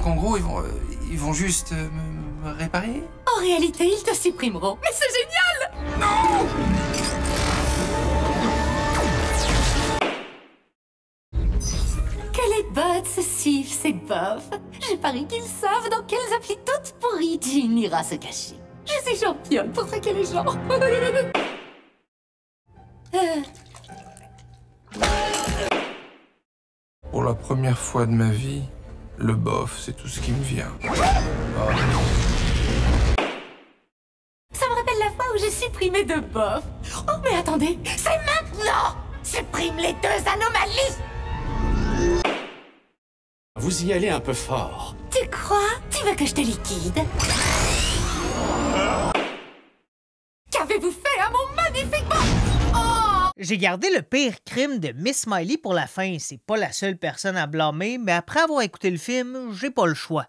Donc en gros, ils vont juste me réparer? En réalité, ils te supprimeront. Mais c'est génial! Non! Que les bots suivent ces bofs. J'ai parié qu'ils savent dans quelles applis toutes pourries Jean ira se cacher. Je suis championne pour traquer les gens. Pour la première fois de ma vie, le bof, c'est tout ce qui me vient. Ça me rappelle la fois où j'ai supprimé deux bofs. Oh, mais attendez, c'est maintenant! Supprime les deux anomalies! Vous y allez un peu fort. Tu crois? Tu veux que je te liquide? Qu'avez-vous fait à mon magnifique bof? Oh! J'ai gardé le pire crime de Miss Smiley pour la fin. C'est pas la seule personne à blâmer, mais après avoir écouté le film, j'ai pas le choix.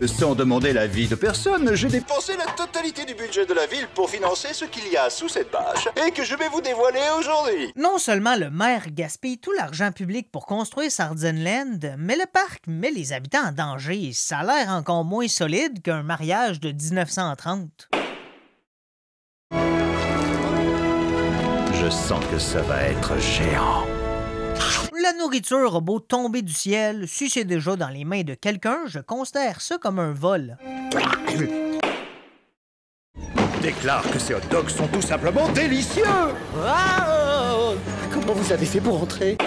Sans demander l'avis de personne, j'ai dépensé la totalité du budget de la ville pour financer ce qu'il y a sous cette bâche et que je vais vous dévoiler aujourd'hui. Non seulement le maire gaspille tout l'argent public pour construire Sardine Land, mais le parc met les habitants en danger. Ça a l'air encore moins solide qu'un mariage de 1930. Je sens que ça va être géant. La nourriture a beau tomber du ciel, si c'est déjà dans les mains de quelqu'un, je considère ça comme un vol. Déclare que ces hot dogs sont tout simplement délicieux. Oh, comment vous avez fait pour entrer?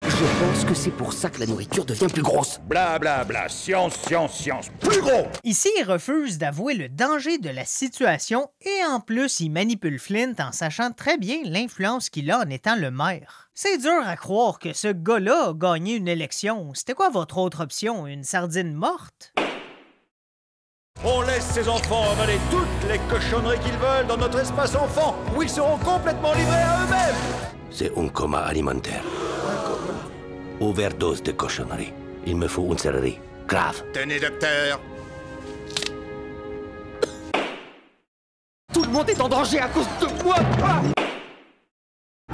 Je pense que c'est pour ça que la nourriture devient plus grosse. Bla bla bla, science, science, science, plus gros. Ici, il refuse d'avouer le danger de la situation et en plus, il manipule Flint en sachant très bien l'influence qu'il a en étant le maire. C'est dur à croire que ce gars-là a gagné une élection. C'était quoi votre autre option? Une sardine morte? On laisse ces enfants avaler toutes les cochonneries qu'ils veulent dans notre espace enfant, où ils seront complètement livrés à eux-mêmes. C'est un coma alimentaire. Overdose de cochonnerie. Il me faut une serrerie. Grave. Tenez, docteur. Tout le monde est en danger à cause de moi. Ah!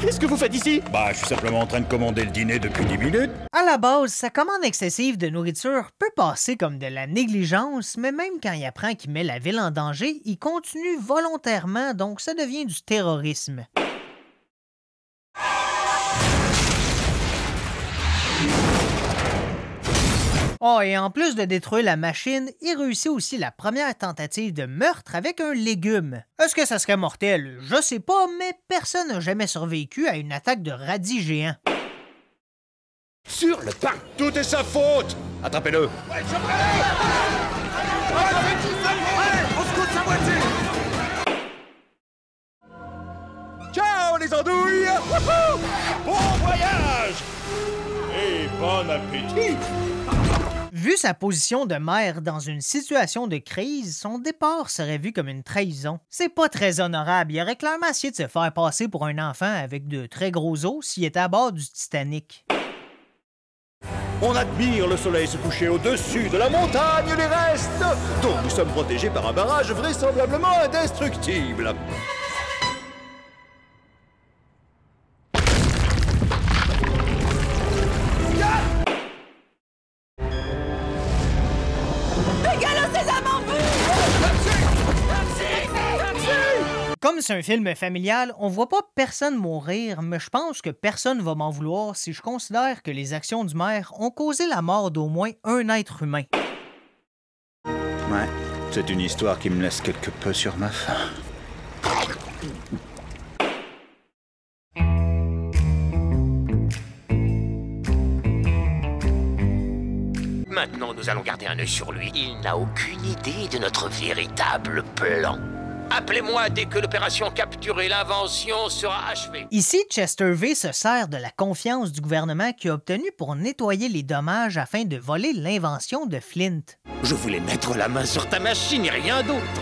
Qu'est-ce que vous faites ici? Bah, je suis simplement en train de commander le dîner depuis 10 minutes. À la base, sa commande excessive de nourriture peut passer comme de la négligence, mais même quand il apprend qu'il met la ville en danger, il continue volontairement, donc ça devient du terrorisme. Oh, et en plus de détruire la machine, il réussit aussi la première tentative de meurtre avec un légume. Est-ce que ça serait mortel? Je sais pas, mais personne n'a jamais survécu à une attaque de radis géant. Sur le pain. Tout est sa faute. Attrapez-le. Ciao les andouilles. Wouhou! Bon voyage et bon appétit. Vu sa position de maire dans une situation de crise, son départ serait vu comme une trahison. C'est pas très honorable, il aurait clairement essayé de se faire passer pour un enfant avec de très gros os s'il était à bord du Titanic. On admire le soleil se coucher au-dessus de la montagne, les restes, dont nous sommes protégés par un barrage vraisemblablement indestructible. Comme c'est un film familial, on voit pas personne mourir, mais je pense que personne va m'en vouloir si je considère que les actions du maire ont causé la mort d'au moins un être humain. Ouais, c'est une histoire qui me laisse quelque peu sur ma faim. Maintenant, nous allons garder un œil sur lui. Il n'a aucune idée de notre véritable plan. Appelez-moi dès que l'opération capturer l'invention sera achevée. Ici, Chester V se sert de la confiance du gouvernement qu'il a obtenue pour nettoyer les dommages afin de voler l'invention de Flint. Je voulais mettre la main sur ta machine et rien d'autre.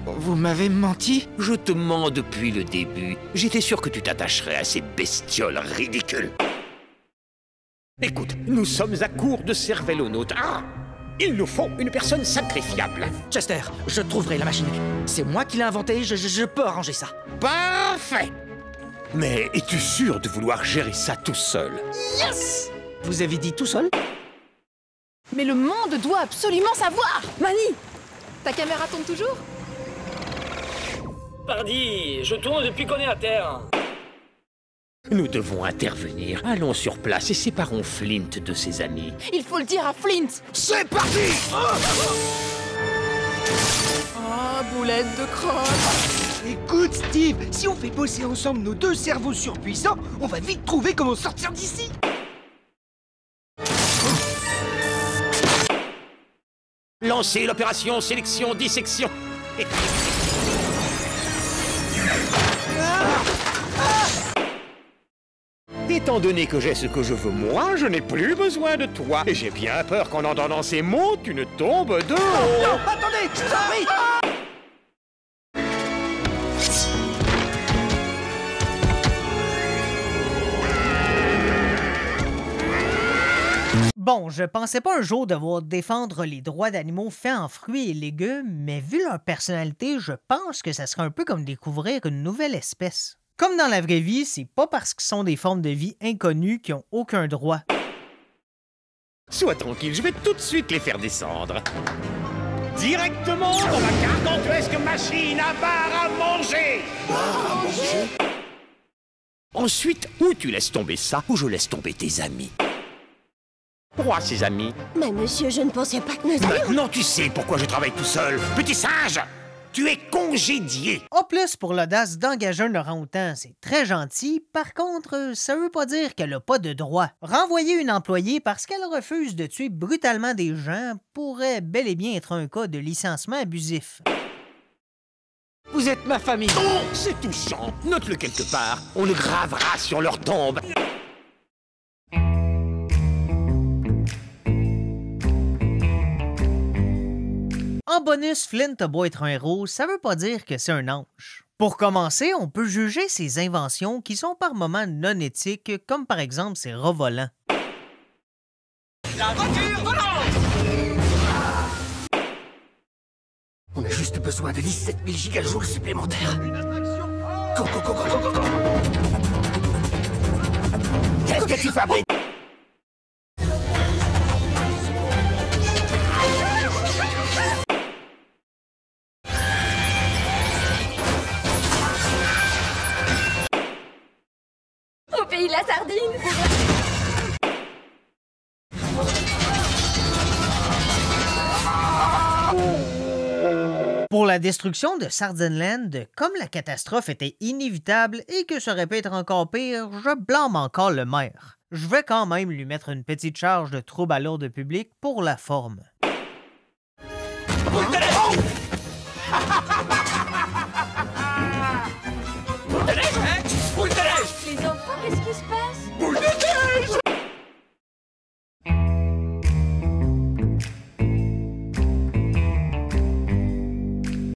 Vous m'avez menti? Je te mens depuis le début. J'étais sûr que tu t'attacherais à ces bestioles ridicules. Écoute, nous sommes à court de cervélonautes. Ah! Il nous faut une personne sacrifiable. Chester, je trouverai la machine. C'est moi qui l'ai inventée, je peux arranger ça. Parfait. Mais es-tu sûr de vouloir gérer ça tout seul? Yes! Vous avez dit tout seul? Mais le monde doit absolument savoir! Mani! Ta caméra tourne toujours? Pardi, je tourne depuis qu'on est à terre. Nous devons intervenir. Allons sur place et séparons Flint de ses amis. Il faut le dire à Flint! C'est parti! Oh, boulette de crotte! Écoute, Steve, si on fait bosser ensemble nos deux cerveaux surpuissants, on va vite trouver comment sortir d'ici. Lancez l'opération sélection dissection. Étant donné que j'ai ce que je veux moi, je n'ai plus besoin de toi. Et j'ai bien peur qu'en entendant ces mots, tu ne tombes de haut. Non, attendez, je vous en prie. Bon, je pensais pas un jour devoir défendre les droits d'animaux faits en fruits et légumes, mais vu leur personnalité, je pense que ça serait un peu comme découvrir une nouvelle espèce. Comme dans la vraie vie, c'est pas parce qu'ils sont des formes de vie inconnues qu'ils ont aucun droit. Sois tranquille, je vais tout de suite les faire descendre. Directement dans ma gargantuesque machine à bar à manger. Ensuite, ou tu laisses tomber ça, ou je laisse tomber tes amis. Pourquoi ses amis? Mais monsieur, je ne pensais pas que nous... Maintenant tu sais pourquoi je travaille tout seul. Petit singe, tu es congédié. En plus, pour l'audace d'engager un orang-outan, c'est très gentil. Par contre, ça veut pas dire qu'elle a pas de droit. Renvoyer une employée parce qu'elle refuse de tuer brutalement des gens pourrait bel et bien être un cas de licenciement abusif. Vous êtes ma famille. Oh, c'est touchant. Note-le quelque part. On le gravera sur leur tombe. En bonus, Flint a beau être un héros, ça veut pas dire que c'est un ange. Pour commencer, on peut juger ses inventions qui sont par moments non éthiques, comme par exemple ses rats volants. La voiture volante! On a juste besoin de 17 000 gigajoules supplémentaires. Une attraction. Go, go, go, go, go, go, go. Qu'est-ce que tu fabriques? Au pays de la sardine! Pour la destruction de Sardine-Land, comme la catastrophe était inévitable et que ça aurait pu être encore pire, je blâme encore le maire. Je vais quand même lui mettre une petite charge de trouble à l'ordre public pour la forme. Téléphone!